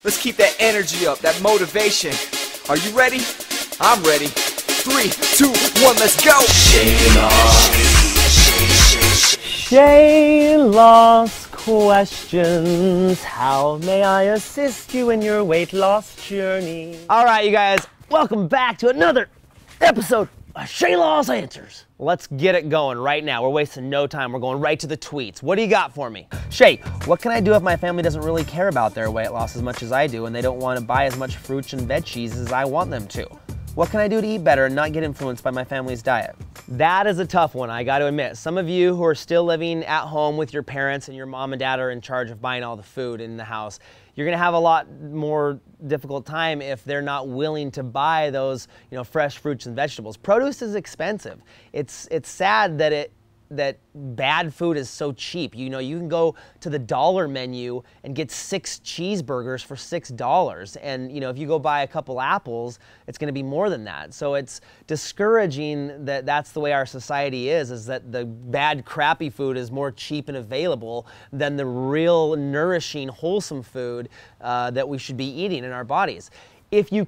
Let's keep that energy up, that motivation. Are you ready? I'm ready. 3, 2, 1, let's go! Shayloss questions. How may I assist you in your weight loss journey? All right, you guys, welcome back to another episode of Shayloss Answers. Let's get it going right now. We're wasting no time. We're going right to the tweets. What do you got for me? Shay, what can I do if my family doesn't really care about their weight loss as much as I do and they don't want to buy as much fruits and veggies as I want them to? What can I do to eat better and not get influenced by my family's diet? That is a tough one, I got to admit. Some of you who are still living at home with your parents and your mom and dad are in charge of buying all the food in the house, you're going to have a lot more difficult time if they're not willing to buy those, fresh fruits and vegetables. Produce is expensive. It's sad that bad food is so cheap. You can go to the dollar menu and get 6 cheeseburgers for $6. And if you go buy a couple apples, it's gonna be more than that. So it's discouraging that that's the way our society is that the bad, crappy food is more cheap and available than the real nourishing, wholesome food that we should be eating in our bodies. If you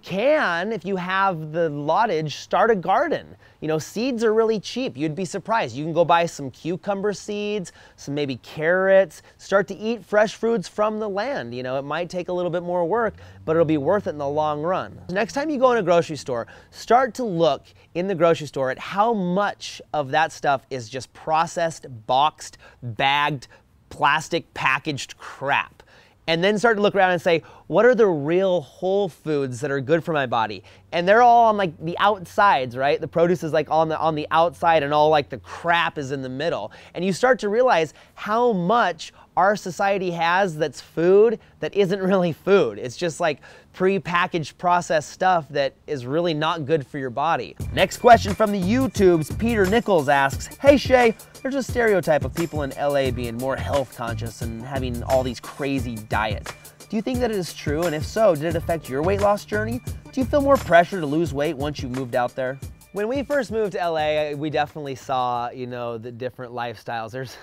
have the lottage, start a garden. Seeds are really cheap. You'd be surprised. You can go buy some cucumber seeds, some maybe carrots, start to eat fresh fruits from the land. It might take a little bit more work, but it'll be worth it in the long run. Next time you go in a grocery store, start to look in the grocery store at how much of that stuff is just processed, boxed, bagged, plastic packaged crap. And then start to look around and say, what are the real whole foods that are good for my body? And they're all on like the outsides, right? The produce is like on the outside and all like the crap is in the middle. And you start to realize how much our society has that's food that isn't really food. It's just like pre-packaged processed stuff that is really not good for your body. Next question from the YouTubes, Peter Nichols asks, hey Shay, there's a stereotype of people in LA being more health conscious and having all these crazy diets. Do you think that it is true? And if so, did it affect your weight loss journey? Do you feel more pressure to lose weight once you moved out there? When we first moved to LA, we definitely saw, the different lifestyles. There's,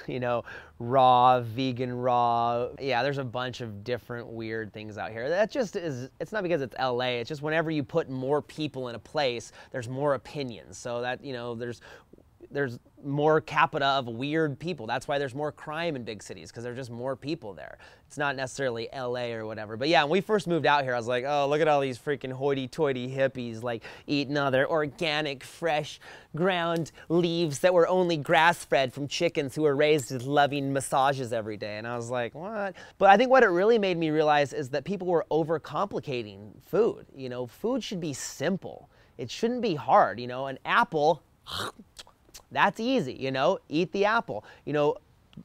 raw, vegan raw. Yeah, there's a bunch of different weird things out here. That just is, it's not because it's LA, it's just whenever you put more people in a place, there's more opinions. So that, there's more capita of weird people. That's why there's more crime in big cities, because there's just more people there. It's not necessarily LA or whatever. But yeah, when we first moved out here, I was like, oh, look at all these freaking hoity-toity hippies like eating all their organic, fresh, ground leaves that were only grass-fed from chickens who were raised with loving massages every day. And I was like, what? But I think what it really made me realize is that people were overcomplicating food. Food should be simple. It shouldn't be hard. An apple, that's easy, eat the apple.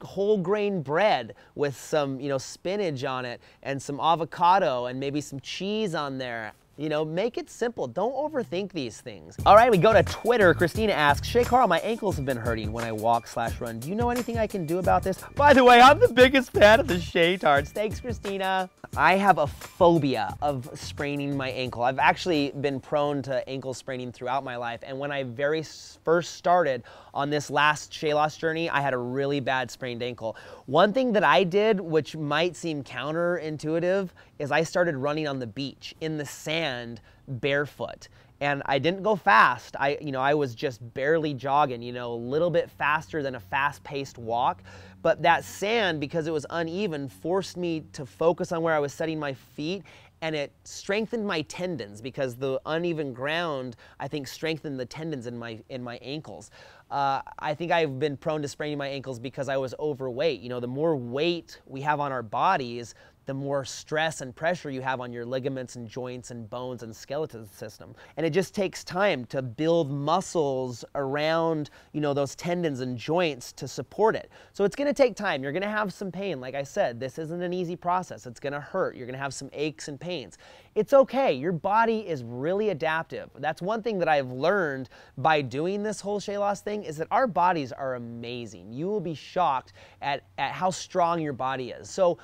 Whole grain bread with some, spinach on it and some avocado and maybe some cheese on there. Make it simple. Don't overthink these things. All right, we go to Twitter. Christina asks, Shay Carl, my ankles have been hurting when I walk/run. Do you know anything I can do about this? By the way, I'm the biggest fan of the Shaytards. Thanks, Christina. I have a phobia of spraining my ankle. I've actually been prone to ankle spraining throughout my life. And when I very first started on this last Shayloss journey, I had a really bad sprained ankle. One thing that I did, which might seem counterintuitive, is I started running on the beach in the sand barefoot. And I didn't go fast. I was just barely jogging, a little bit faster than a fast-paced walk. But that sand, because it was uneven, forced me to focus on where I was setting my feet, and it strengthened my tendons because the uneven ground, I think, strengthened the tendons in my ankles. I think I've been prone to spraining my ankles because I was overweight. The more weight we have on our bodies, the more stress and pressure you have on your ligaments and joints and bones and skeleton system. And it just takes time to build muscles around, those tendons and joints to support it. So it's gonna take time. You're gonna have some pain. Like I said, this isn't an easy process. It's gonna hurt. You're gonna have some aches and pains. It's okay. Your body is really adaptive. That's one thing that I've learned by doing this whole Shayloss thing is that our bodies are amazing. You will be shocked at how strong your body is. So,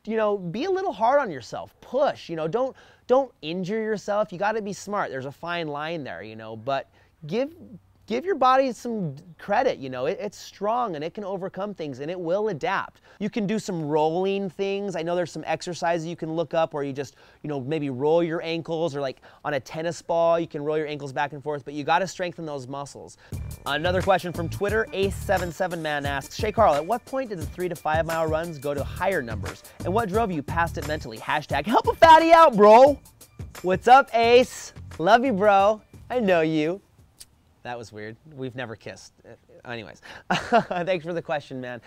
be a little hard on yourself. Push, don't injure yourself. You got to be smart. There's a fine line there, but give give your body some credit, you know, it's strong and it can overcome things and it will adapt. You can do some rolling things. I know there's some exercises you can look up where you just, you know, maybe roll your ankles, or like on a tennis ball, you can roll your ankles back and forth, but you got to strengthen those muscles. Another question from Twitter, Ace77Man asks, Shay Carl, at what point did the 3 to 5 mile runs go to higher numbers? And what drove you past it mentally? Hashtag help a fatty out, bro. What's up, Ace? Love you, bro. I know you. That was weird. We've never kissed. Anyways, thanks for the question, man.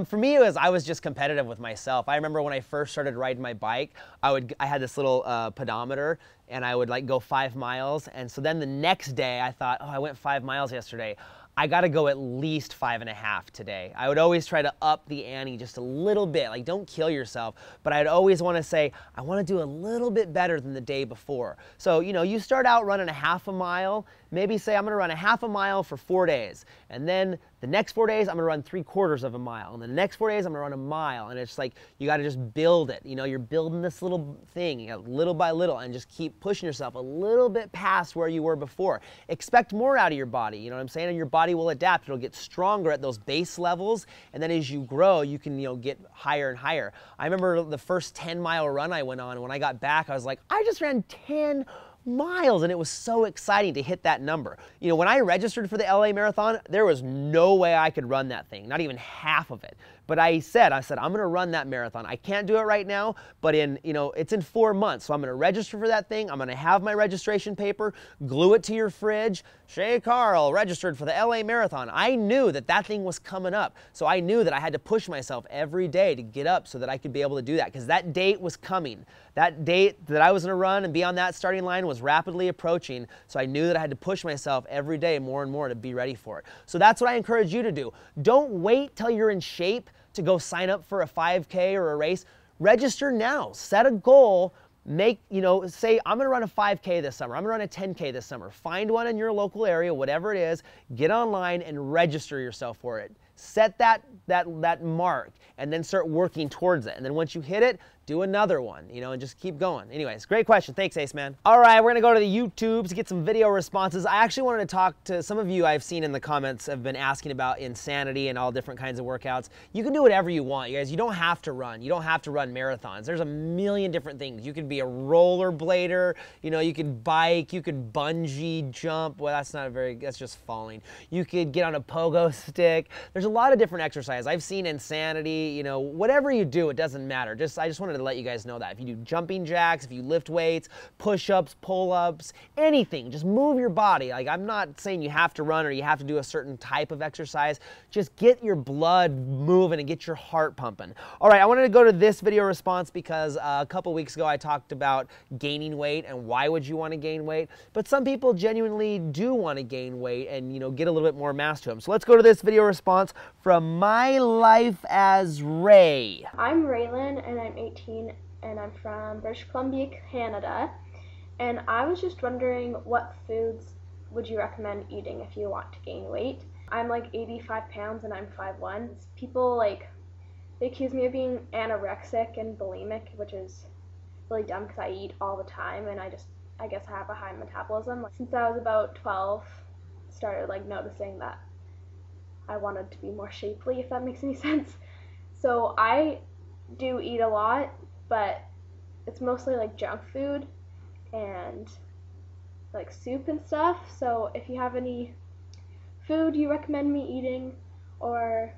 For me, I was just competitive with myself. I remember when I first started riding my bike, I had this little pedometer, and I would like go 5 miles. And so then the next day I thought, oh, I went 5 miles yesterday. I got to go at least 5.5 today. I would always try to up the ante just a little bit. Like, don't kill yourself, but I'd always want to say, I want to do a little bit better than the day before. So, you know, you start out running a half a mile, maybe say I'm going to run a half a mile for 4 days. And then the next 4 days, I'm going to run 3/4 of a mile. And the next 4 days, I'm going to run a mile. And it's like, you got to just build it. You know, you're building this little thing, you know, little by little, and just keep pushing yourself a little bit past where you were before. Expect more out of your body. You know what I'm saying? And your body will adapt. It'll get stronger at those base levels. And then as you grow, you can, you know, get higher and higher. I remember the first 10-mile run I went on, and when I got back, I was like, I just ran 10 miles, and it was so exciting to hit that number. You know, when I registered for the LA Marathon, there was no way I could run that thing, not even half of it. But I said, I'm going to run that marathon. I can't do it right now, but it's in 4 months. So I'm going to register for that thing. I'm going to have my registration paper, glue it to your fridge. Shay Carl registered for the LA Marathon. I knew that that thing was coming up. So I knew that I had to push myself every day to get up so that I could be able to do that, because that date was coming. That date that I was going to run and be on that starting line was rapidly approaching. So I knew that I had to push myself every day more and more to be ready for it. So that's what I encourage you to do. Don't wait till you're in shape to go sign up for a 5K or a race. Register now. Set a goal. Say, I'm going to run a 5K this summer. I'm going to run a 10K this summer. Find one in your local area, whatever it is. Get online and register yourself for it. Set that mark and then start working towards it. And then once you hit it, do another one, you know, and just keep going. Anyways, great question. Thanks, Ace, man. All right, we're going to go to the YouTubes to get some video responses. I actually wanted to talk to some of you I've seen in the comments have been asking about insanity and all different kinds of workouts. You can do whatever you want, you guys. You don't have to run. You don't have to run marathons. There's a million different things. You could be a rollerblader, you know, you could bike, you could bungee jump. Well, that's just falling. You could get on a pogo stick. There's a lot of different exercises. I've seen insanity, you know, whatever you do, it doesn't matter. I just wanted to let you guys know that. If you do jumping jacks, if you lift weights, push-ups, pull-ups, anything, just move your body. Like, I'm not saying you have to run or you have to do a certain type of exercise. Just get your blood moving and get your heart pumping. All right, I wanted to go to this video response because a couple weeks ago I talked about gaining weight and why would you want to gain weight. But some people genuinely do want to gain weight and, you know, get a little bit more mass to them. So let's go to this video response from My Life as Ray. I'm Raylan and I'm 18 and I'm from British Columbia, Canada, and I was just wondering, what foods would you recommend eating if you want to gain weight? I'm like 85 pounds and I'm 5'1". People they accuse me of being anorexic and bulimic, which is really dumb because I eat all the time and I guess I have a high metabolism. Since I was about 12, I started noticing that I wanted to be more shapely, if that makes any sense. So I do eat a lot, but it's mostly like junk food and like soup and stuff. So if you have any food you recommend me eating or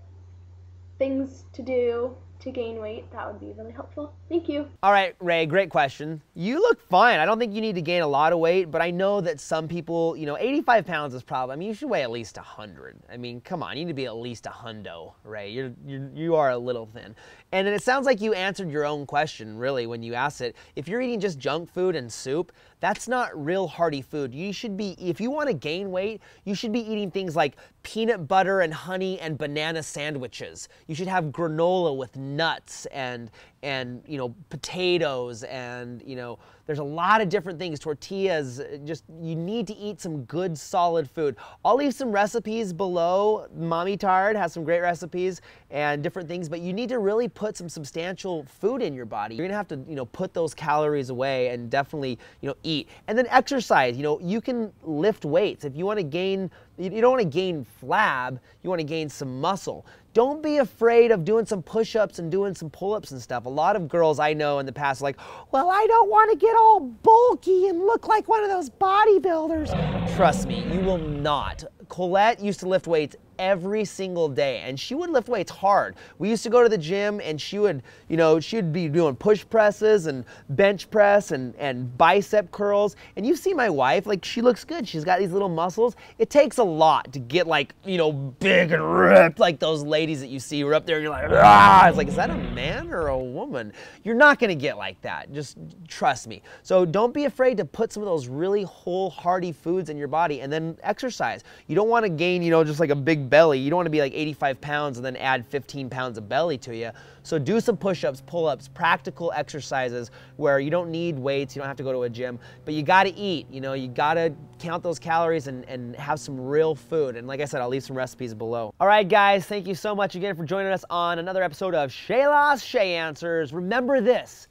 things to do to gain weight, that would be really helpful. Thank you. All right, Ray, great question. You look fine. I don't think you need to gain a lot of weight, but I know that some people, you know, 85 pounds is probably, I mean, you should weigh at least 100. I mean, come on, you need to be at least a hundo, Ray. You are a little thin. And then it sounds like you answered your own question, really, when you asked it. If you're eating just junk food and soup, that's not real hearty food. You should be, if you want to gain weight, you should be eating things like peanut butter and honey and banana sandwiches. You should have granola with nuts and you know, potatoes, and, you know, there's a lot of different things, tortillas. Just, you need to eat some good solid food. I'll leave some recipes below. Mommy Tard has some great recipes and different things, but you need to really put some substantial food in your body. You're gonna have to, you know, put those calories away and definitely, you know, eat. And then exercise. You know, you can lift weights. If you want to gain, you don't want to gain flab, you want to gain some muscle. Don't be afraid of doing some push-ups and doing some pull-ups and stuff. A lot of girls I know in the past are like, well, I don't want to get all bulky and look like one of those bodybuilders. Trust me, you will not. Colette used to lift weights every single day, and she would lift weights hard. We used to go to the gym, and she would, you know, she'd be doing push presses and bench press and bicep curls. And you see my wife, like, she looks good. She's got these little muscles. It takes a lot to get, like, you know, big and ripped like those ladies that you see who are up there and you're like, ah! It's like, is that a man or a woman? You're not gonna get like that. Just trust me. So don't be afraid to put some of those really whole, hearty foods in your body, and then exercise. You don't want to gain, you know, just like a big belly. You don't want to be like 85 pounds and then add 15 pounds of belly to you. So do some push-ups, pull-ups, practical exercises where you don't need weights, you don't have to go to a gym, but you got to eat. You know, you got to count those calories and have some real food. And like I said, I'll leave some recipes below. All right, guys, thank you so much again for joining us on another episode of Shayloss Shay Answers. Remember this,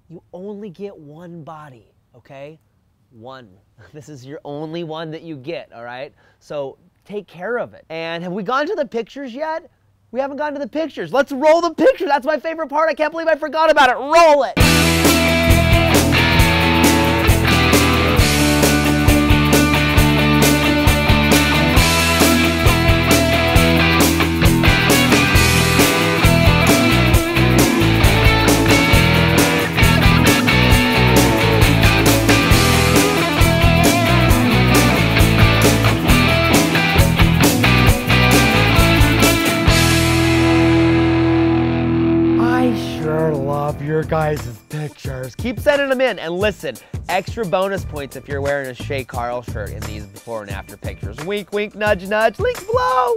you only get one body, okay? One. This is your only one that you get, all right? So take care of it. And have we gone to the pictures yet? We haven't gone to the pictures. Let's roll the picture. That's my favorite part. I can't believe I forgot about it. Roll it. Your guys' pictures. Keep sending them in, and listen, extra bonus points if you're wearing a Shay Carl shirt in these before and after pictures. Wink, wink, nudge, nudge, links below.